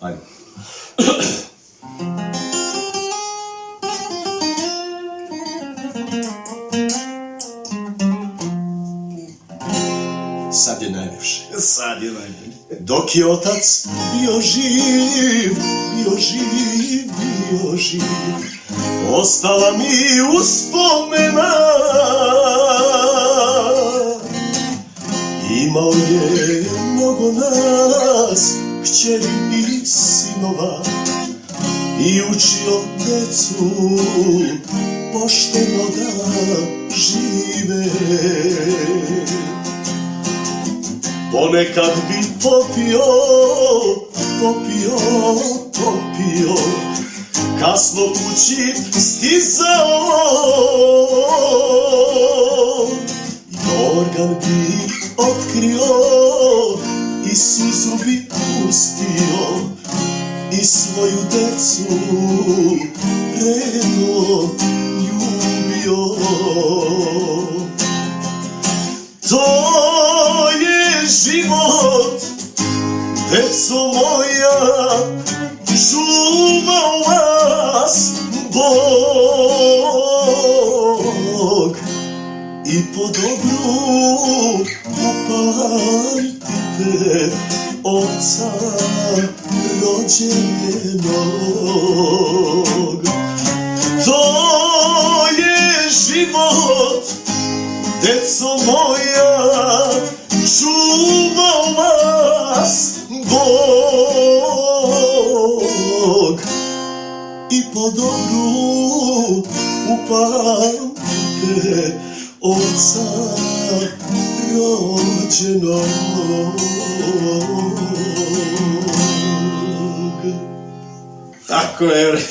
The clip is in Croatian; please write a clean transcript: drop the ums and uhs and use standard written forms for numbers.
Ajde. Sad je najljepše. Sad je najbolje. Dok je otac bio živ, ostala mi uspomena. Imao je mnogo nas, kćeri i sinova, i učio decu pošteno da žive. Ponekad bi popio, kasno kući stizao, jorgan bi otkrio i suzu bi pustio i svoju decu redom ljubio. To je život, deco moja, čuvao vas Bog, i po dobru upamtite oca rođenog. To je život, deco moja, čuvao vas Bog, i po dobru upamtite oca rođenog. Tako je, bre.